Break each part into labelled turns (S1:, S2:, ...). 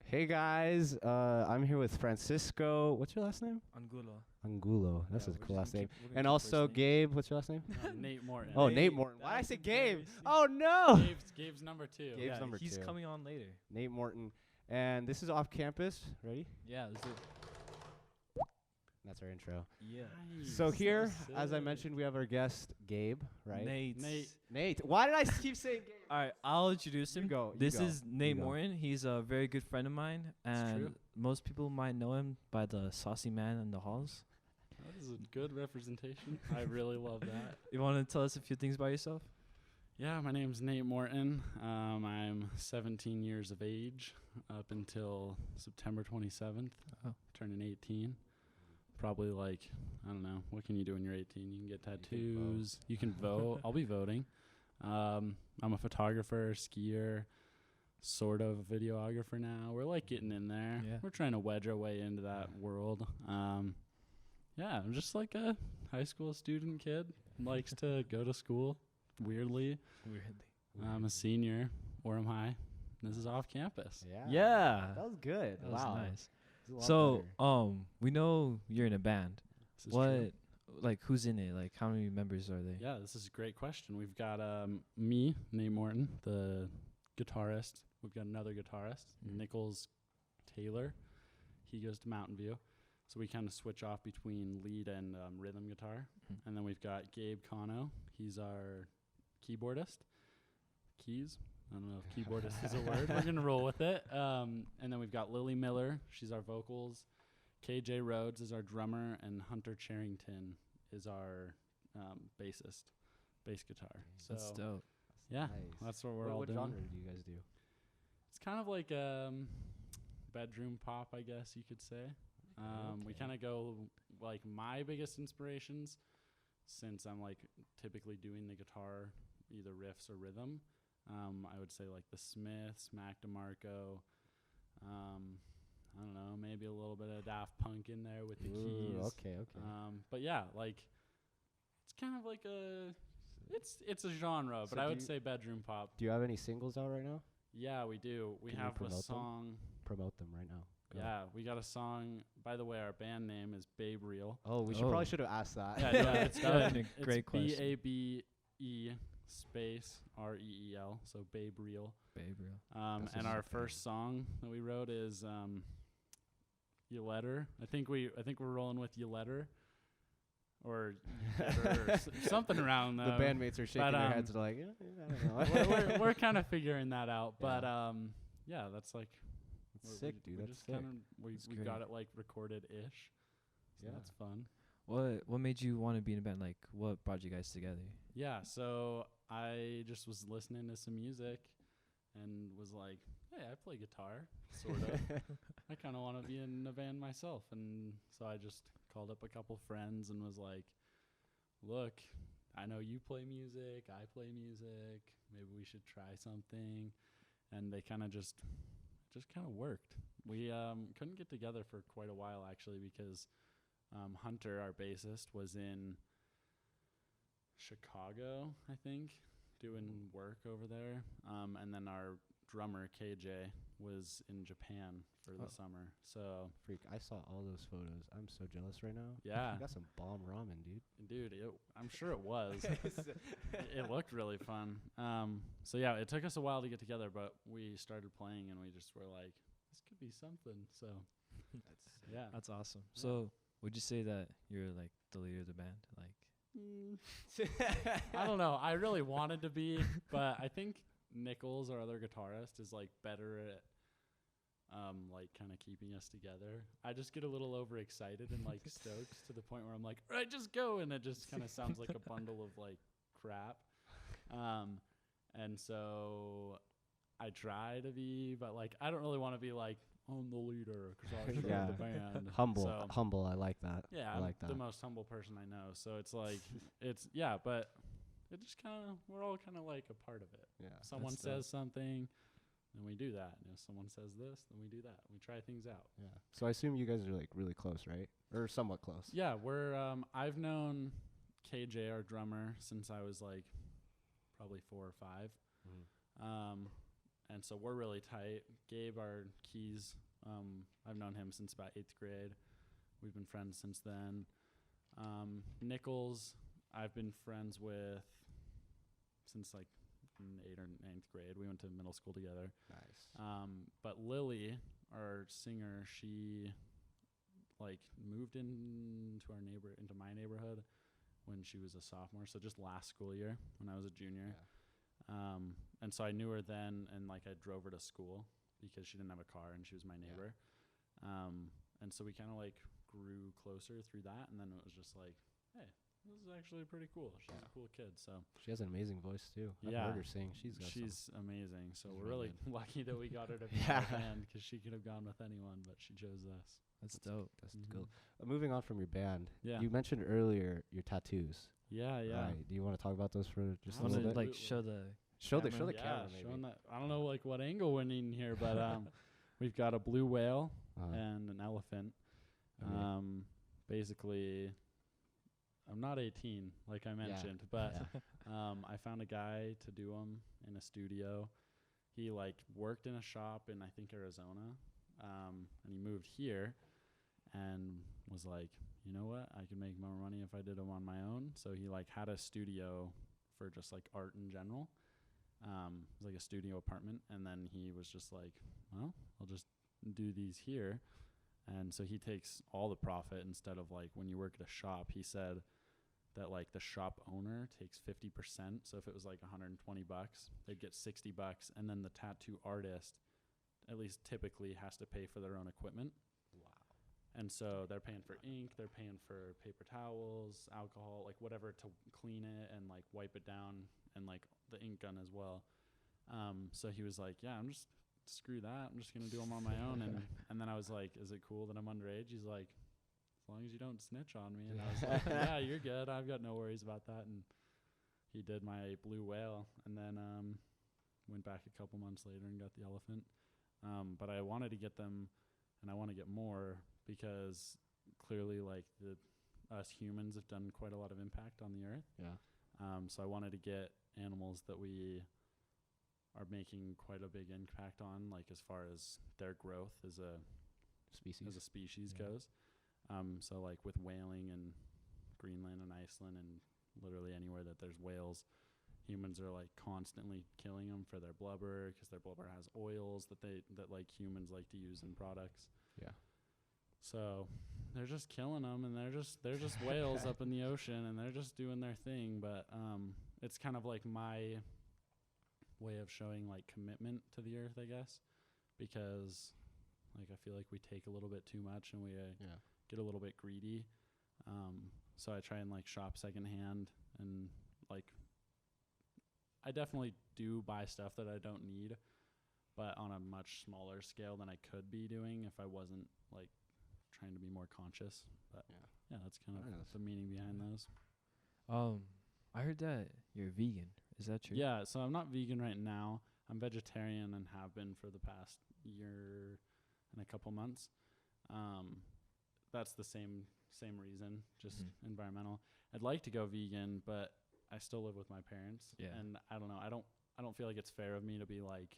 S1: Hey guys, I'm here with Fransisco. What's your last name?
S2: Angulo.
S1: Angulo. That's
S2: Yeah,
S1: a
S2: we're
S1: cool
S2: just
S1: last
S2: gonna
S1: name.
S2: keep- we're gonna
S1: And
S2: keep
S1: also
S2: first name.
S1: Gabe. What's your last name?
S3: Nate Morton.
S1: Oh,
S2: Nate.
S1: Nate Morton. Why did I
S2: That's
S1: say Gabe?
S2: embarrassing.
S1: Oh no.
S3: Gabe's number 2.
S1: Gabe's
S2: Yeah,
S1: number
S2: he's
S1: 2.
S2: coming on later.
S1: Nate Morton. And this is off campus. Ready?
S2: Yeah, let's do it.
S1: That's our intro.
S2: Yeah.
S1: So here,
S3: sick.
S1: as I mentioned, we have our guest Gabe, right?
S2: Nate.
S1: Nate. Why did I keep saying Gabe?
S2: All right, I'll introduce him.
S1: go, you
S2: This
S1: go,
S2: is Nate
S1: go.
S2: Morton. He's a very good friend of mine, and
S3: true.
S2: most people might know him by the saucy man in the halls.
S3: That is a good representation. I really love that.
S2: You want to tell us a few things about yourself?
S3: Yeah, my name's Nate Morton. I'm 17 years of age up until September 27th,
S2: Oh.
S3: turning 18. Probably like, I don't know, what can you do when you're 18? You can get
S1: can vote.
S3: tattoos. You can vote. I'll be voting. I'm a photographer, skier, sort of videographer now. We're like getting in there.
S2: Yeah.
S3: We're trying to wedge our way into that world. Yeah, I'm just like a high school student kid. Likes to go to school, weirdly. I'm a senior, Orem High. This is off campus.
S2: Yeah.
S1: That was good.
S2: That was
S1: wow.
S2: nice.
S1: This is a lot
S2: So,
S1: better.
S2: we know you're in a band.
S3: This is true.
S2: Like, who's in it? Like, how many members are they?
S3: Yeah, this is a great question. We've got me, Nate Morton, the guitarist. We've got another guitarist, Nichols Taylor. He goes to Mountain View. So we kind of switch off between lead and rhythm guitar.
S2: Mhm.
S3: And then we've got Gabe Cono. He's our keyboardist. Keys. I don't know if keyboardist is a word. We're going to roll with it. And then we've got Lily Miller. She's our vocals. KJ Rhodes is our drummer. And Hunter Charrington is our bassist, bass guitar. So
S2: That's dope.
S3: yeah,
S1: Nice.
S3: that's what we're
S1: what
S3: all doing.
S1: genre do you guys do?
S3: It's kind of like bedroom pop, I guess you could say. We
S1: Okay.
S3: kind of go like my biggest inspirations, since I'm like typically doing the guitar, either riffs or rhythm. I would say like the Smiths, Mac DeMarco. I don't know, maybe a little bit of Daft Punk in there with the keys.
S1: Okay.
S3: But yeah, like it's kind of like it's a genre,
S1: So
S3: but I
S1: do
S3: would
S1: you-
S3: say bedroom pop.
S1: Do you have any singles out right now?
S3: Yeah, we do. We
S1: Can you
S3: have a
S1: promote them?
S3: song.
S1: Promote them right now. Go.
S3: Yeah, we got a song. By the way, our band name is Babe Real.
S1: Oh, we should
S2: Oh.
S1: probably should have asked that.
S3: Yeah, no, it's
S2: That would've
S3: good.
S2: been a great
S3: It's
S2: question.
S3: BABE space REEL, so Babe Real.
S2: Babe, real.
S1: That's
S3: And
S1: just
S3: our
S1: okay.
S3: first song that we wrote is You Letter. I think we're rolling with You Letter, or You Better, or something around
S1: The
S3: there.
S1: bandmates are shaking their
S3: um,
S1: heads like, I don't know.
S3: we're kind of figuring that out,
S1: Yeah.
S3: but yeah, that's like
S1: That's sick, dude.
S3: we
S1: That's
S3: just
S1: sick.
S3: kinda we
S2: That's
S3: got
S2: great.
S3: it like recorded ish. So
S1: Yeah.
S3: that's fun.
S2: What made you want to be in a band? Like, what brought you guys together?
S3: Yeah, so I just was listening to some music and was like, hey, I play guitar, sort of. I kind of want to be in a band myself. And so I just called up a couple friends and was like, look, I know you play music, I play music, maybe we should try something. And they kind of just kind of worked. We couldn't get together for quite a while, actually, because Hunter, our bassist, was in Chicago, I think, doing work over there. And then our drummer, KJ, was in Japan for the
S1: Oh.
S3: summer. So,
S1: Freak, I saw all those photos. I'm so jealous right now.
S3: yeah,
S1: You got some bomb ramen, dude.
S3: dude, I'm sure it was. It looked really fun. So, yeah, it took us a while to get together, but we started playing and we just were like, this could be something. So, yeah.
S2: That's awesome. So, would you say that you're like the leader of the band? Like,
S3: I don't know. I really wanted to be, but I think Nichols, our other guitarist, is like better at like kind of keeping us together. I just get a little overexcited and like stoked to the point where I'm like, all right, just go, and it just kind of sounds like a bundle of like crap. And so I try to be, but like I don't really want to be like, I'm the leader because I started
S1: Yeah.
S3: the band.
S1: Humble,
S3: So,
S1: humble. I like that.
S3: yeah,
S1: I
S3: I'm
S1: like that.
S3: the most humble person I know. So it's like, but it just kind of, we're all kind of like a part of it.
S1: Yeah.
S3: Someone
S2: that's dope.
S3: says something, then we do that. And if someone says this, then we do that. We try things out.
S1: Yeah. So I assume you guys are like really close, right? Or somewhat close.
S3: Yeah, we're, I've known KJ, our drummer, since I was like probably 4 or 5. And so we're really tight. Gabe, our keys, I've known him since about 8th grade. We've been friends since then. Nichols, I've been friends with since like 8th or 9th grade. We went to middle school together.
S1: Nice.
S3: But Lily, our singer, she like moved into my neighborhood when she was a sophomore. So just last school year when I was a junior.
S1: Yeah.
S3: And so I knew her then, and like I drove her to school because she didn't have a car and she was my neighbor. Yeah. And so we kind of like grew closer through that, and then it was just like, hey, this is actually pretty cool. She's a cool kid. So
S1: she has an amazing voice too. I've heard her sing. She's
S3: amazing. So
S1: she's
S3: we're really lucky that we got her to be in our band, because she could have gone with anyone, but she chose us.
S2: That's dope.
S1: That's cool. Moving on from your band,
S3: Yeah.
S1: you mentioned earlier your tattoos.
S3: Yeah.
S1: Right. Do you want to talk about those for just a
S2: Want
S1: little
S2: to
S1: bit?
S2: like show the
S1: the
S2: camera?
S1: camera maybe.
S3: Showing that. I don't know like what angle we're needing here, but we've got a blue whale and an elephant.
S1: Okay.
S3: Basically, I'm not 18 like I mentioned, but I found a guy to do them in a studio. He like worked in a shop in I think Arizona, and he moved here and was like, you know what, I could make more money if I did them on my own. So he like had a studio for just like art in general. It was like a studio apartment, and then he was just like, well, I'll just do these here. And so he takes all the profit instead of like when you work at a shop. He said that like the shop owner takes 50%. So if it was like $120, they'd get $60, and then the tattoo artist, at least typically, has to pay for their own equipment.
S1: Wow.
S3: And so they're paying for ink, they're paying for paper towels, alcohol, like whatever to clean it and like wipe it down, and like the ink gun as well. So he was like, yeah, I'm just screw that. I'm just going to do them on my own. And then I was like, is it cool that I'm underage? He's like, as long as you don't snitch on me. And I was like, yeah, you're good. I've got no worries about that. And he did my blue whale, and then went back a couple months later and got the elephant. But I wanted to get them, and I want to get more, because clearly like us humans have done quite a lot of impact on the earth.
S1: Yeah.
S3: So I wanted to get animals that we are making quite a big impact on, like as far as their growth as a species goes. So like with whaling in Greenland and Iceland and literally anywhere that there's whales, humans are like constantly killing them for their blubber, because their blubber has oils that like humans like to use in products.
S1: Yeah.
S3: So they're just killing them, and they're just whales up in the ocean, and they're just doing their thing. But it's kind of like my way of showing like commitment to the earth, I guess, because like I feel like we take a little bit too much, and we get a little bit greedy. So I try and like shop secondhand, and like I definitely do buy stuff that I don't need, but on a much smaller scale than I could be doing if I wasn't like trying to be more conscious. But yeah, that's kind of the meaning behind those.
S2: I heard that you're vegan. Is that true?
S3: Yeah, so I'm not vegan right now. I'm vegetarian and have been for the past year and a couple months. That's the same reason, just environmental. I'd like to go vegan, but I still live with my parents.
S2: Yeah.
S3: And I don't know. I don't feel like it's fair of me to be like,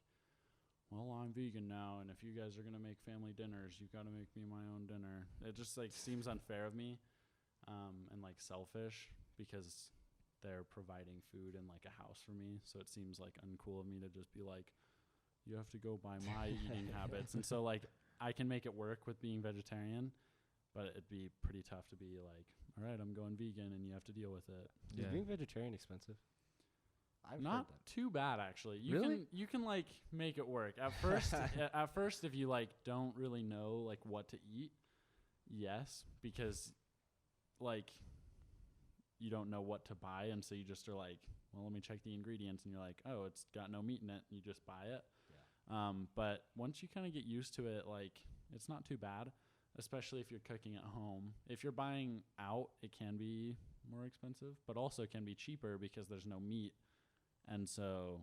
S3: well, I'm vegan now, and if you guys are gonna make family dinners, you gotta make me my own dinner. It just like seems unfair of me, and like selfish, because they're providing food and like a house for me. So it seems like uncool of me to just be like, you have to go by my eating habits. And so like I can make it work with being vegetarian, but it'd be pretty tough to be like, all right, I'm going vegan, and you have to deal with it.
S1: Is being vegetarian expensive? I've
S3: Not too bad, actually. You can like make it work at first. At first, if you like don't really know like what to eat, yes, because like you don't know what to buy, and so you just are like, well, let me check the ingredients, and you're like, oh, it's got no meat in it, and you just buy it. Yeah. But once you kind of get used to it, like it's not too bad, especially if you're cooking at home. If you're buying out, it can be more expensive, but also can be cheaper because there's no meat. And so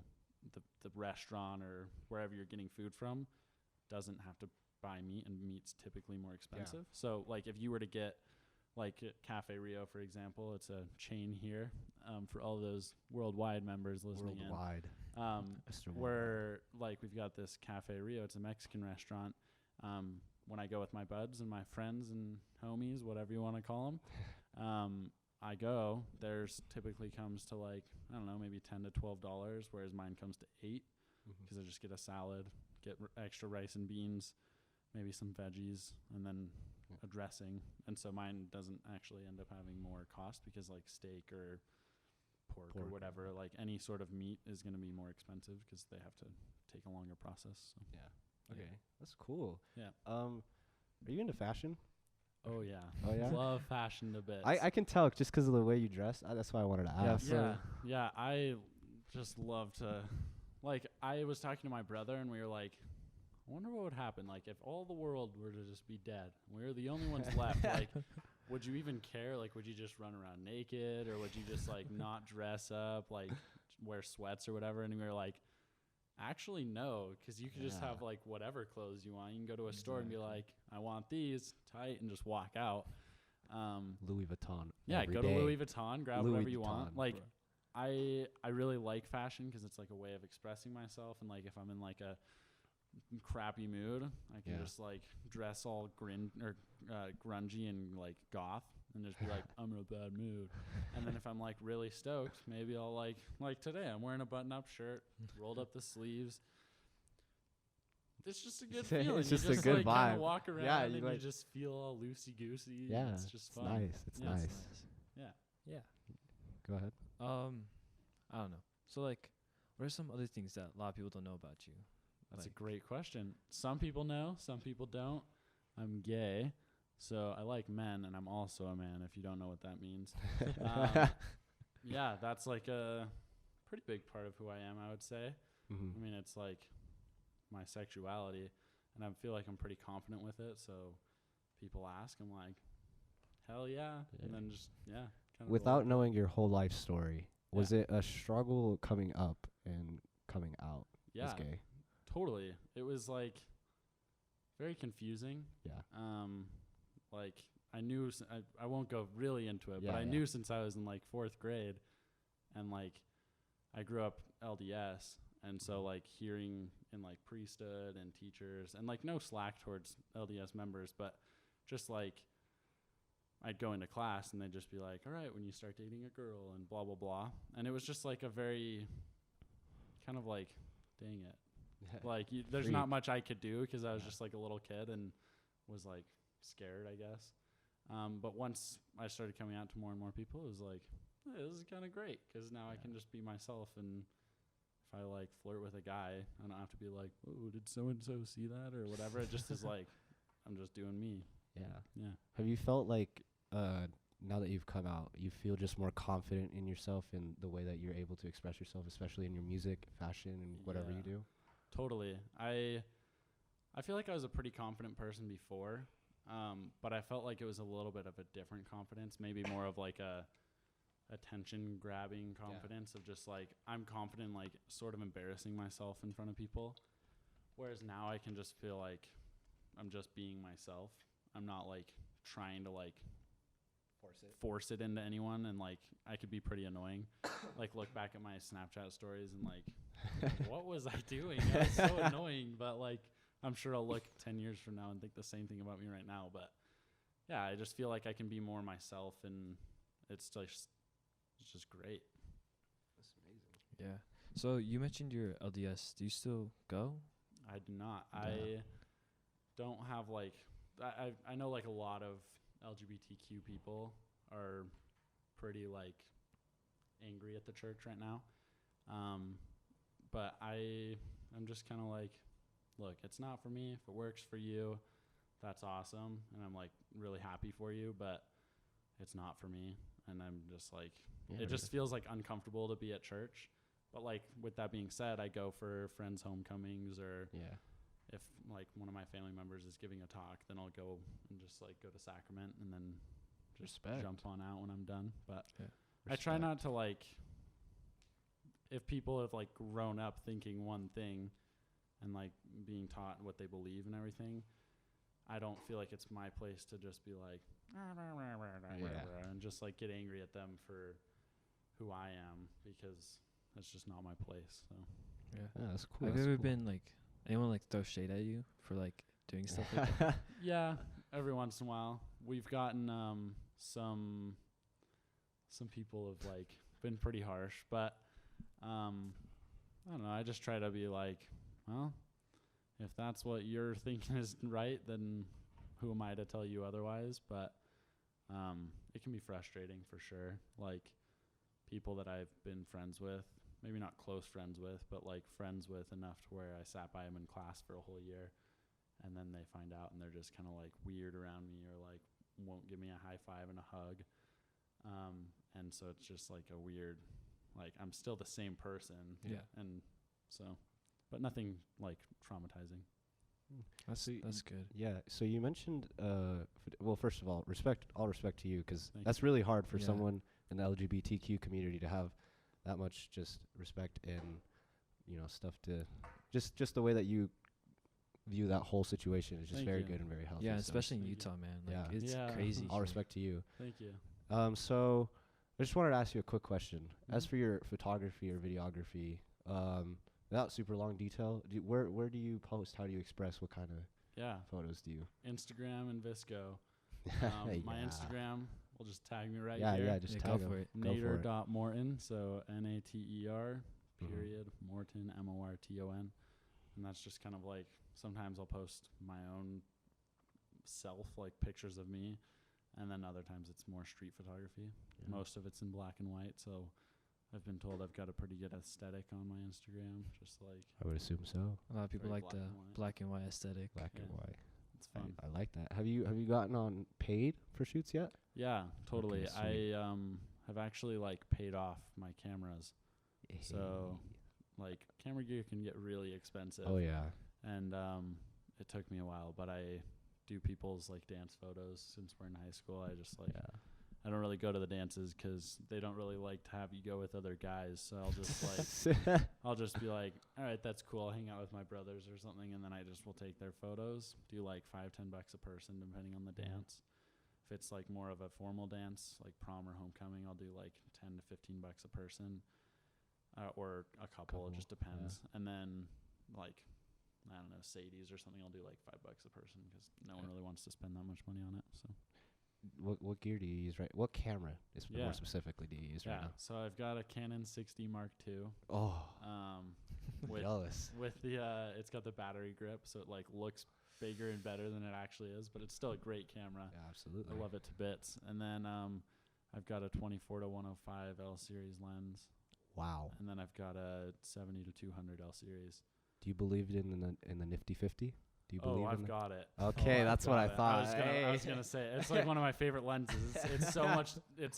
S3: the restaurant or wherever you're getting food from doesn't have to buy meat, and meat's typically more expensive. Yeah. So like if you were to get like Cafe Rio, for example, it's a chain here, for all those worldwide members listening
S1: Mr.
S3: Where like we've got this Cafe Rio. It's a Mexican restaurant. When I go with my buds and my friends and homies, whatever you want to call them, I go. Theirs typically comes to like, I don't know, maybe $10 to $12, whereas mine comes to $8 because I just get a salad, get extra rice and beans, maybe some veggies, and then a dressing. And so mine doesn't actually end up having more cost because like steak or pork or whatever, like any sort of meat is going to be more expensive because they have to take a longer process. So.
S1: Yeah. Okay. That's cool.
S3: Yeah.
S1: Are you into fashion?
S3: Oh yeah.
S1: Oh yeah.
S3: Love fashion a bit.
S1: I can tell just because of the way you dress. That's why I wanted to ask.
S3: Yeah. I just love to, like, I was talking to my brother and we were like, I wonder what would happen, like, if all the world were to just be dead. We're the only ones left. Like, would you even care? Like, would you just run around naked, or would you just like not dress up, like wear sweats or whatever? And we were like, actually, no, because you could just have like whatever clothes you want. You can go to a store and be like, I want these tight, and just walk out.
S1: Louis Vuitton.
S3: Yeah, go to Louis Vuitton, grab
S1: Louis
S3: whatever you
S1: Vuitton,
S3: want. Like,
S1: bro.
S3: I really like fashion because it's like a way of expressing myself, and like if I'm in like a crappy mood, I can just like dress all grungy and like goth and just be like, I'm in a bad mood. And then if I'm like really stoked, maybe I'll like today I'm wearing a button-up shirt, rolled up the sleeves. It's just a good feeling.
S1: It's just
S3: you
S1: a good
S3: like
S1: vibe.
S3: Kind of walk around and
S1: you
S3: you just feel all loosey-goosey.
S1: Yeah,
S3: It's just fun.
S1: nice. It's
S3: Yeah,
S1: nice.
S3: it's nice.
S2: Yeah.
S1: Go ahead.
S2: I don't know. So like, what are some other things that a lot of people don't know about you?
S3: That's
S2: Like,
S3: a great question. Some people know, some people don't. I'm gay, so I like men, and I'm also a man, if you don't know what that means. Yeah, that's like a pretty big part of who I am, I would say. I mean, it's like my sexuality, and I feel like I'm pretty confident with it, so people ask, I'm like, hell yeah. And then just, kind of.
S1: Without knowing your whole life story, was it a struggle coming up and coming out as gay?
S3: Totally. It was like very confusing.
S1: Yeah.
S3: Like I knew, I won't go really into it, but I knew since I was in like 4th grade, and like I grew up LDS. And so like hearing in like priesthood and teachers, and like no slack towards LDS members, but just like I'd go into class and they'd just be like, all right, when you start dating a girl and blah, blah, blah. And it was just like a very kind of like, dang it. Like there's not much I could do because I was just like a little kid and was like scared, I guess. But once I started coming out to more and more people, it was like, hey, this is kind of great because now I can just be myself. And if I like flirt with a guy, I don't have to be like, oh, did so-and-so see that or whatever. It just is like, I'm just doing me. Yeah.
S1: Have you felt like now that you've come out, you feel just more confident in yourself and the way that you're able to express yourself, especially in your music, fashion, and whatever you do?
S3: Totally. I feel like I was a pretty confident person before, but I felt like it was a little bit of a different confidence, maybe more of like a attention-grabbing confidence of just like, I'm confident, like sort of embarrassing myself in front of people, whereas now I can just feel like I'm just being myself. I'm not like trying to like force it into anyone, and like I could be pretty annoying. Like look back at my Snapchat stories and like, what was I doing? I was so annoying, but like I'm sure I'll look 10 years from now and think the same thing about me right now. But yeah, I just feel like I can be more myself, and it's just great.
S1: That's amazing.
S2: Yeah. So you mentioned your LDS. Do you still go?
S3: I do not. I don't have like, I know like a lot of LGBTQ people are pretty like angry at the church right now. But I'm just kind of like, look, it's not for me. If it works for you, that's awesome. And I'm like really happy for you, but it's not for me. And I'm just like, it just feels like uncomfortable to be at church. But like with that being said, I go for friends' homecomings, or if like one of my family members is giving a talk, then I'll go and just like go to sacrament and then just jump on out when I'm done. But I try not to like, if people have like grown up thinking one thing and like being taught what they believe and everything, I don't feel like it's my place to just be like, and just like get angry at them for who I am, because that's just not my place. So
S2: Yeah.
S1: Yeah, that's cool.
S2: Have
S1: that's
S2: you ever
S1: cool.
S2: been like anyone like throw shade at you for like doing stuff like that?
S3: yeah, every once in a while we've gotten some people have like been pretty harsh, but I don't know. I just try to be like, well, if that's what you're thinking is right, then who am I to tell you otherwise? But it can be frustrating for sure. Like people that I've been friends with, maybe not close friends with, but like friends with enough to where I sat by them in class for a whole year, and then they find out and they're just kind of like weird around me, or like won't give me a high five and a hug. And so it's just like a weird, like I'm still the same person.
S2: Yeah.
S3: And so, but nothing like traumatizing.
S2: That's
S1: So
S2: that's good.
S1: Yeah. So you mentioned, well, first of all, all respect to you, because
S3: Thank
S1: that's really hard for
S2: Yeah.
S1: someone in the LGBTQ community to have that much just respect and, you know, stuff to just the way that you view that whole situation is just
S3: Thank
S1: very
S3: you.
S1: good and very healthy.
S2: Yeah,
S1: so
S2: especially in
S3: Thank you.
S2: Utah, man. Like
S1: Yeah.
S2: it's
S3: Yeah.
S2: crazy.
S1: all
S2: here.
S1: respect to you.
S3: Thank you.
S1: So I just wanted to ask you a quick question. As
S3: Mhm.
S1: for your photography or videography, without super long detail, where do you post? How do you express? What kind of
S3: Yeah.
S1: photos do you?
S3: Instagram and Visco. My
S1: Yeah.
S3: Instagram will just tag me right
S1: Yeah,
S3: here.
S1: yeah, just
S2: Yeah,
S1: tag
S2: go
S1: 'em.
S2: for it.
S1: Go for it.
S3: Nater.Morton, so Nater
S1: Mhm.
S3: period Morton Morton, and that's just kind of like sometimes I'll post my own self, like pictures of me, and then other times it's more street photography.
S1: Yeah.
S3: Most of it's in black and white, so I've been told I've got a pretty good aesthetic on my Instagram. Just like
S1: I would assume so.
S2: A lot of people
S3: Very
S2: like
S3: black
S2: the
S3: and white.
S2: black and white aesthetic.
S1: Black and
S3: Yeah.
S1: white.
S3: it's fun.
S1: I like that. Have you gotten on paid for shoots yet?
S3: Yeah, totally.
S1: sweet.
S3: I have actually like paid off my cameras. So like camera gear can get really expensive.
S1: Oh yeah.
S3: And it took me a while, but I do people's like dance photos since we're in high school. I just like
S1: Yeah.
S3: I don't really go to the dances because they don't really like to have you go with other guys. So I'll just like I'll just be like, all right, that's cool. I'll hang out with my brothers or something, and then I just will take their photos. Do like $5-10 a person depending on the
S1: Yeah.
S3: dance. If it's like more of a formal dance, like prom or homecoming, I'll do like $10 to $15 a person, or a couple. It just depends. And then like I don't know, Sadie's or something, I'll do like $5 a person because no one really wants to spend that much money on it. So
S1: What gear do you use right? What camera is
S3: Yeah.
S1: more specifically do you use right
S3: yeah,
S1: now?
S3: so I've got a Canon 60 Mark II.
S1: Oh,
S3: With
S1: jealous.
S3: with the it's got the battery grip, so it like looks bigger and better than it actually is, but it's still a great camera.
S1: Yeah, absolutely.
S3: I love it to bits. And then I've got a 24 to 105 L series lens,
S1: Wow.
S3: and then I've got a 70 to 200 L series.
S1: Do you believe in the nifty 50? Do you believe
S3: Oh,
S1: in
S3: I've
S1: that?
S3: got it.
S1: Okay,
S3: I've
S1: that's what
S3: got
S1: I
S3: it.
S1: thought.
S3: I was
S1: Hey.
S3: gonna say it's like one of my favorite lenses. It's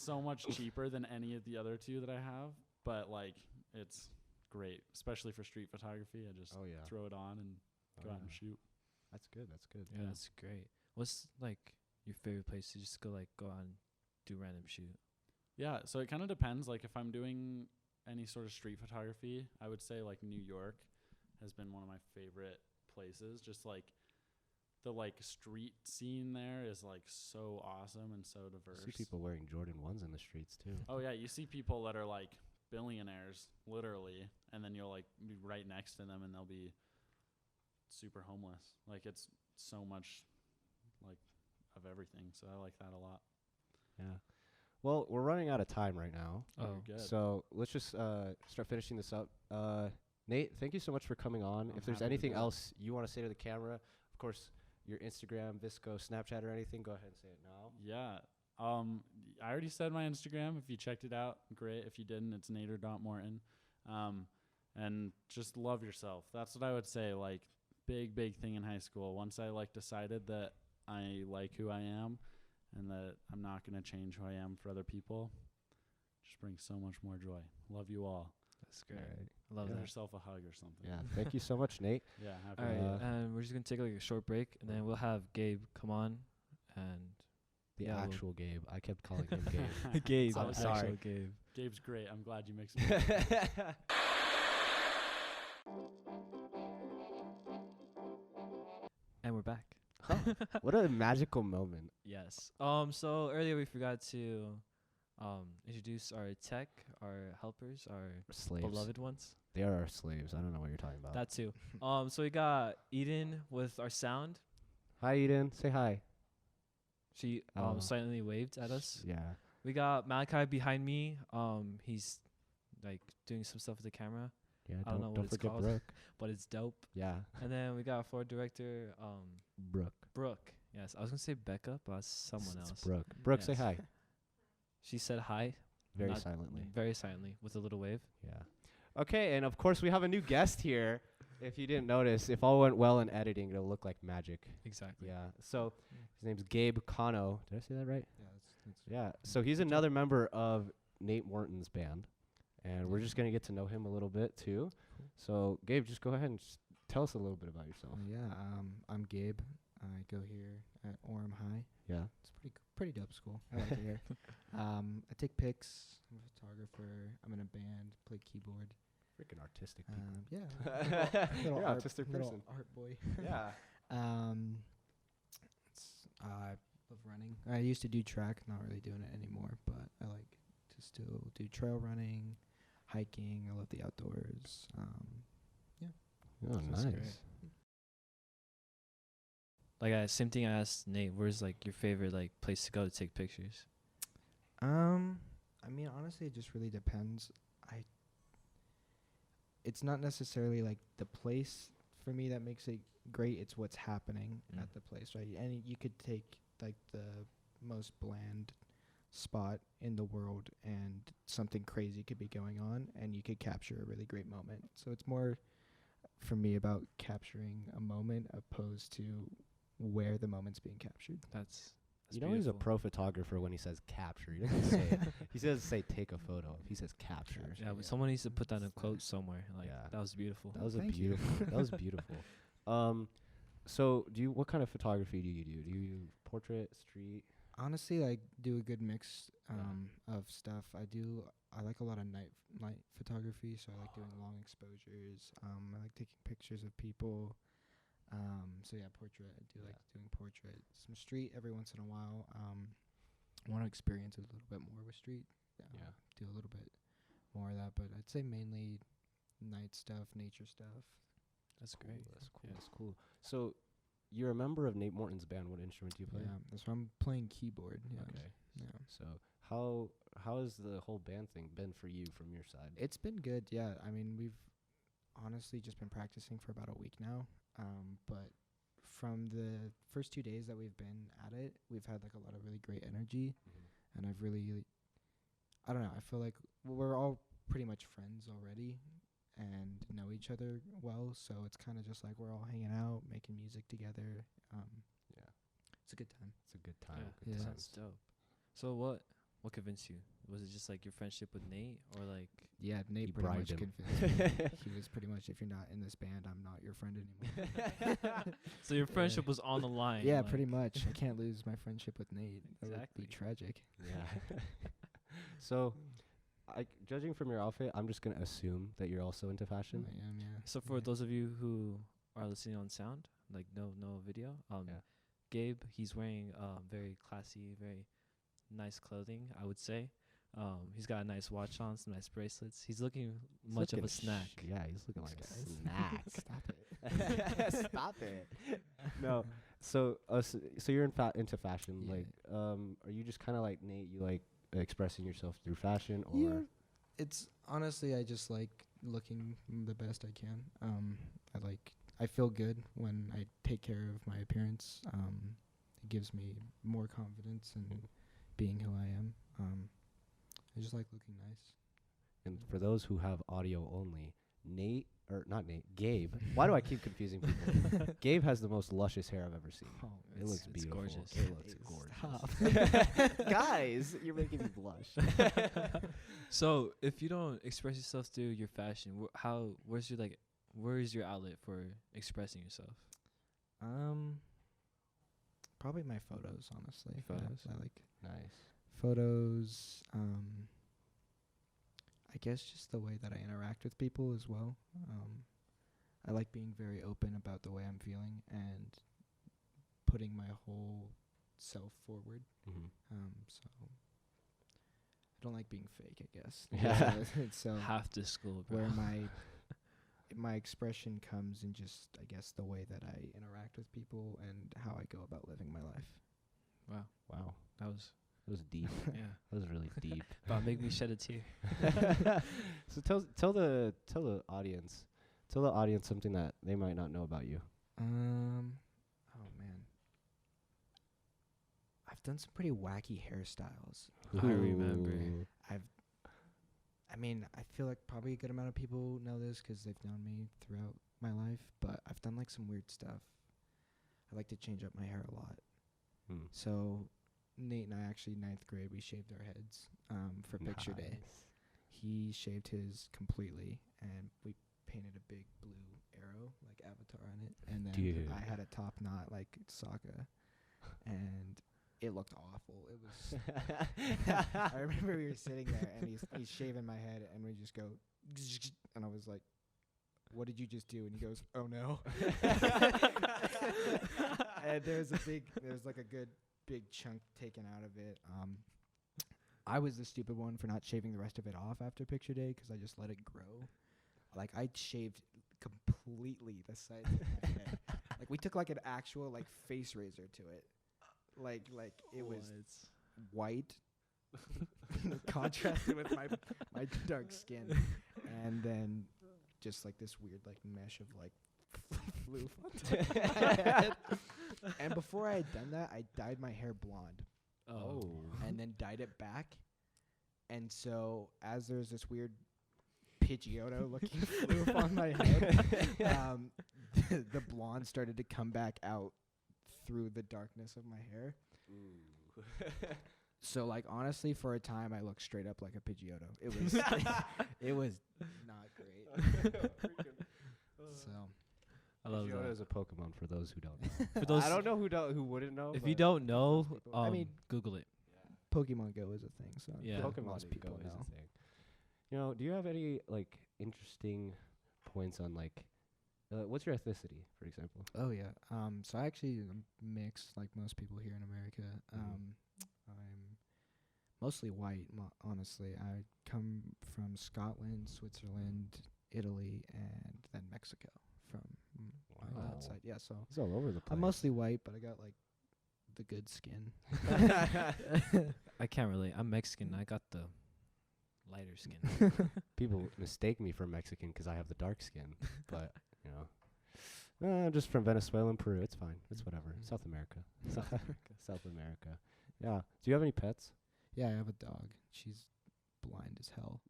S3: so much cheaper than any of the other two that I have, but like it's great, especially for street photography. I just
S1: Oh yeah.
S3: throw it on and go out and shoot.
S1: That's good. That's good.
S2: Yeah, that's great. What's like your favorite place to just go out and do random shoot?
S3: Yeah, so it kind of depends. Like if I'm doing any sort of street photography, I would say like New York has been one of my favorite places. Just like the like street scene there is like so awesome and so diverse.
S1: See people wearing Jordan 1s in the streets too.
S3: Oh yeah, you see people that are like billionaires literally, and then you'll like be right next to them and they'll be super homeless. Like it's so much like of everything. So I like that a lot.
S1: Yeah. Well, we're running out of time right now.
S2: Oh,
S3: You're good.
S1: So let's just start finishing this up. Nate, thank you so much for coming on.
S3: I'm
S1: If there's
S3: happy to
S1: anything
S3: do it.
S1: else you want to say to the camera, of course, your Instagram, Visco, Snapchat, or anything, go ahead and say it now.
S3: Yeah. I already said my Instagram. If you checked it out, great. If you didn't, it's nater.morton. And just love yourself. That's what I would say. Like, big thing in high school. Once I like decided that I like who I am and that I'm not going to change who I am for other people, just brings so much more joy. Love you all.
S2: That's great.
S1: Alright.
S2: I love
S3: Give
S2: that.
S3: yourself a hug or something.
S1: Yeah. Thank you so much, Nate.
S3: Yeah. Happy
S2: All
S3: to
S2: right,
S3: do
S1: Uh,
S3: it.
S2: and we're just gonna take like a short break, and then we'll have Gabe come on, and
S1: The
S2: Yeah, we'll-
S1: actual Gabe. I kept calling him Gabe.
S2: Gabe.
S1: I'm sorry.
S2: Gabe.
S3: Gabe's great. I'm glad you mixed me up.
S2: And we're back.
S1: What a magical moment.
S2: Yes. So earlier we forgot to introduce our tech, our helpers, our
S1: Slaves.
S2: beloved ones.
S1: They are our slaves. I don't know what you're talking about.
S2: That too. So we got Eden with our sound.
S1: Hi, Eden. Say hi.
S2: She
S1: Oh.
S2: silently waved at us.
S1: Yeah.
S2: We got Malachi behind me. He's like doing some stuff with the camera,
S1: Yeah.
S2: I don't know what
S1: don't
S2: it's
S1: forget
S2: called.
S1: Brooke.
S2: but it's dope.
S1: Yeah.
S2: And then we got floor director,
S1: Brooke.
S2: Yes, I was gonna say Becca, but it's someone
S1: It's
S2: else.
S1: Brooke. Brooke, say
S2: Yes.
S1: hi.
S2: She said hi,
S1: Very
S2: Not
S1: silently.
S2: very silently, with a little wave.
S1: Yeah. Okay, and of course we have a new guest here. If you didn't notice, if all went well in editing, it'll look like magic.
S2: Exactly.
S1: Yeah. So his name's Gabe Cono. Did I say that right?
S4: Yeah, that's
S1: Yeah. So he's another member of Nate Morton's band, and we're just gonna get to know him a little bit too. So Gabe, just go ahead and tell us a little bit about yourself.
S4: I'm Gabe. I go here at Orem High.
S1: Yeah.
S4: It's pretty dope school. I like it here. I take pics. I'm a photographer. I'm in a band. Play keyboard.
S1: Freaking artistic people.
S4: Yeah.
S1: You're an
S4: art,
S1: artistic
S4: little
S1: person.
S4: art boy.
S1: Yeah.
S4: I love running. I used to do track. Not really doing it anymore, but I like to still do trail running, hiking. I love the outdoors.
S1: Oh,
S2: That's
S1: nice.
S2: great. Like same thing I asked Nate. Where's like your favorite like place to go to take pictures?
S4: I mean, honestly, it just really depends. It's not necessarily like the place for me that makes it great. It's what's happening at the place, right? And you could take like the most bland spot in the world and something crazy could be going on and you could capture a really great moment. So it's more for me about capturing a moment opposed to where the moment's being captured.
S2: That's
S1: You know he's a
S2: beautiful.
S1: pro photographer when he says capture. He doesn't say he doesn't say take a photo. He says capture.
S2: Yeah,
S4: Yeah.
S2: but someone needs to put that in a
S4: That's
S2: quote
S4: nice.
S2: somewhere. Like
S1: Yeah.
S2: that was beautiful.
S1: That was a
S4: Thank you.
S1: beautiful. That was beautiful. So what kind of photography do you do? Do you portrait, street?
S4: Honestly, I do a good mix
S1: Yeah.
S4: of stuff. I like a lot of night photography, so I like doing long exposures. I like taking pictures of people. So yeah, portrait. I do like doing portrait. Some street every once in a while. I want to experience it a little bit more with street.
S1: Yeah.
S4: Do a little bit more of that, but I'd say mainly night stuff, nature stuff.
S2: That's great.
S1: That's cool.
S2: Yeah.
S1: That's cool. So you're a member of Nate Morton's band. What instrument do you play?
S4: Yeah, that's why I'm playing keyboard. Yeah.
S1: Okay.
S4: Yeah.
S1: So how has the whole band thing been for you from your side?
S4: It's been good, yeah. I mean, we've honestly just been practicing for about a week now. But from the first 2 days that we've been at it, we've had like a lot of really great energy. And I've really, I don't know, I feel like we're all pretty much friends already and know each other well. So it's kind of just like we're all hanging out, making music together.
S1: Yeah.
S4: It's a good time.
S1: It's a good time.
S2: Yeah,
S1: Good
S4: Yeah.
S1: times.
S2: That's dope. So what convinced you? Was it just like your friendship with Nate, or like
S4: Yeah, Nate
S1: He
S4: pretty
S1: bribed
S4: much
S1: him.
S4: convinced me. He was pretty much, if you're not in this band, I'm not your friend anymore.
S2: so your friendship was on the line?
S4: Yeah,
S2: like,
S4: pretty much. I can't lose my friendship with Nate. That would
S2: Exactly.
S4: be tragic.
S1: Yeah. So, judging from your outfit, I'm just gonna assume that you're also into fashion.
S4: I am, yeah.
S2: So for
S4: Yeah.
S2: those of you who are listening on sound, like no video,
S1: Yeah.
S2: Gabe, he's wearing very classy, very nice clothing, I would say. He's got a nice watch on, some nice bracelets. He's looking
S1: He's
S2: much of
S1: looking
S2: a snack.
S1: Yeah, he's looking like a
S4: This guy is-
S1: snack.
S4: Stop it.
S1: Stop it. No. So you're into fashion.
S4: Yeah.
S1: Like, are you just kind of like Nate? You like expressing yourself through fashion, or
S4: Yeah. It's honestly, I just like looking the best I can. I feel good when I take care of my appearance. It gives me more confidence in being who I am. I just like looking nice.
S1: And for those who have audio only, Gabe. Why do I keep confusing people? Gabe has the most luscious hair I've ever seen.
S4: Oh,
S1: It looks
S2: it's
S1: beautiful.
S2: gorgeous.
S1: It looks
S4: Stop.
S1: gorgeous. Guys, you're making me blush.
S2: So if you don't express yourself through your fashion, where's your outlet for expressing yourself?
S4: Probably my photos, honestly. Yeah,
S2: Photos?
S4: I like
S1: Nice.
S4: photos. I guess just the way that I interact with people as well. I like being very open about the way I'm feeling and putting my whole self forward.
S1: Mm-hmm.
S4: So don't like being fake, I guess.
S1: Yeah.
S4: So
S2: Half the school, bro.
S4: where my expression comes in just, I guess, the way that I interact with people and how I go about living my life.
S2: Wow,
S1: Wow.
S2: that was
S1: That was deep.
S2: yeah.
S1: That was really deep.
S2: About make me shed a tear.
S1: So tell the audience something that they might not know about you.
S4: Oh man, I've done some pretty wacky hairstyles.
S2: I remember.
S1: Ooh.
S4: I mean, I feel like probably a good amount of people know this 'cause they've known me throughout my life, but I've done like some weird stuff. I like to change up my hair a lot.
S1: Hmm.
S4: So Nate and I actually, 9th grade, we shaved our heads for picture day.
S1: Nice.
S4: He shaved his completely, and we painted a big blue arrow like Avatar on it, and then
S1: Dude.
S4: I had a top knot like Sokka, and it looked awful. It was. I remember we were sitting there, and he's shaving my head, and we just go, and I was like, "What did you just do?" And he goes, "Oh no." And there's like a good big chunk taken out of it. I was the stupid one for not shaving the rest of it off after picture day 'cause I just let it grow. Like I shaved completely the sides of my head. Like we took like an actual like face razor to it. Like it was white, contrasted with my dark skin, and then just like this weird like mesh of like flew onto my head. And before I had done that, I dyed my hair blonde.
S1: Oh.
S4: And then dyed it back. And so as there's this weird Pidgeotto looking floof on my head, the blonde started to come back out through the darkness of my hair.
S1: Ooh.
S4: So like honestly, for a time I looked straight up like a Pidgeotto. It was it was not great. So
S2: I love
S1: Pidgeotto
S2: that.
S1: is a Pokemon for those who don't know.
S2: For those
S1: I don't know who wouldn't know.
S2: if
S1: but
S2: you don't know,
S4: I mean,
S2: Google it.
S4: Pokemon Go is a thing, so
S2: Yeah.
S1: Pokemon
S4: most people
S1: Go is
S4: know.
S1: a thing. You know, do you have any like interesting points on like what's your ethnicity, for example?
S4: Oh yeah. So I actually am mixed, like most people here in America. I'm mostly white. Honestly, I come from Scotland, Switzerland, Italy, and then Mexico. From
S1: Wow.
S4: that side, yeah. So
S1: It's all over the place.
S4: I'm mostly white, but I got like the good skin.
S2: I can't relate. I'm Mexican. I got the lighter skin.
S1: People mistake me for Mexican 'cause I have the dark skin, but you know, I'm just from Venezuela and Peru. It's fine. It's whatever. South America. South America. Yeah. Do you have any pets?
S4: Yeah, I have a dog. She's blind as hell.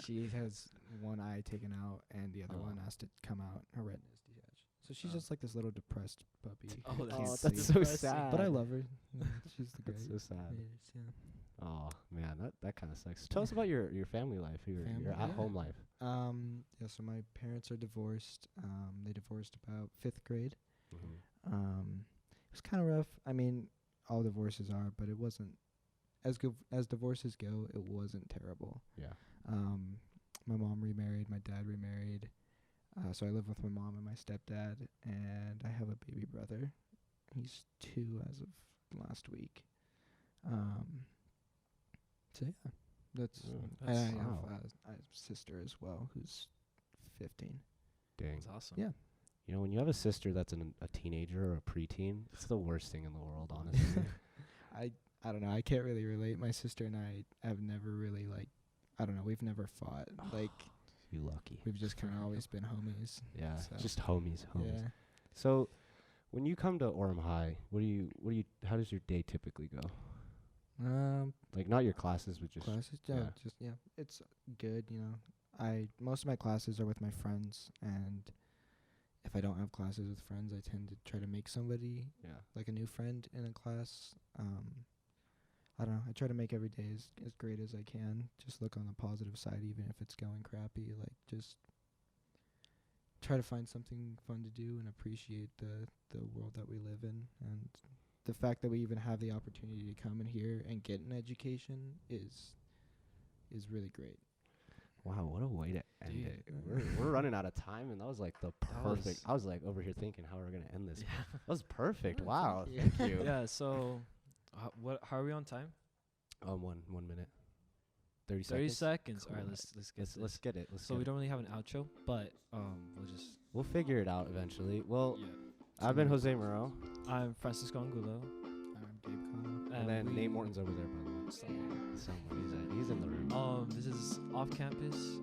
S4: She has one eye taken out, and the other one has to come out. Her retina's detached. So she's just like this little depressed puppy.
S2: Oh,
S4: who
S2: that's
S4: can't
S2: so
S4: see.
S1: that's so
S2: depressing.
S1: sad.
S4: But I love her. Yeah, she's the
S1: That's
S4: great.
S1: so sad.
S4: Yes, yeah.
S1: Oh man, that kind of sucks. Tell us about your family life, your
S4: Family,
S1: at home life.
S4: Yeah, so my parents are divorced. They divorced about 5th grade. It was kind of rough. I mean, all divorces are, but it wasn't as good as divorces go. It wasn't terrible.
S1: Yeah.
S4: My mom remarried, my dad remarried. So I live with my mom and my stepdad, and I have a baby brother. He's 2 as of last week. So yeah, that's. And I
S2: That's-
S4: have
S1: wow.
S4: a sister as well, who's 15.
S1: Dang.
S2: That's awesome.
S4: Yeah.
S1: You know, when you have a sister that's a teenager or a preteen, it's the worst thing in the world, honestly.
S4: I don't know. I can't really relate. My sister and I have never really like. I don't know. We've never fought. Like
S1: You lucky.
S4: we've just kind of always been homies.
S1: Yeah.
S4: So.
S1: Just homies.
S4: Yeah.
S1: So, when you come to Orem High, how does your day typically go? Like not your classes, but just
S4: Classes,
S1: yeah.
S4: it's good. You know, most of my classes are with my friends, and if I don't have classes with friends, I tend to try to make somebody
S1: yeah.
S4: like a new friend in a class. I don't know. I try to make every day as great as I can. Just look on the positive side, even if it's going crappy. Like just try to find something fun to do and appreciate the world that we live in, and the fact that we even have the opportunity to come in here and get an education is really great.
S1: Wow, what a way to end
S2: Dude.
S1: it. We're running out of time, and that was like the
S2: That
S1: perfect.
S2: was-
S1: I was like over here thinking how we're gonna end this.
S2: Yeah.
S1: That was perfect.
S4: Oh,
S1: Wow,
S4: thank you.
S1: thank you.
S2: Yeah. So, how are we on time?
S1: 1 minute. 30
S2: 30
S1: seconds.
S2: seconds. All right,
S1: Cool.
S2: let's get
S1: Let's get it.
S2: So we don't really have an outro, but
S1: We'll figure it out eventually. Well,
S2: yeah.
S1: I've been Jose Muro,
S2: I'm Fransisco Angulo.
S4: I'm Gabe Cono.
S1: and then
S2: we-
S1: Nate Morton's over there, by the way. Somewhere he's in the room.
S2: This is off campus.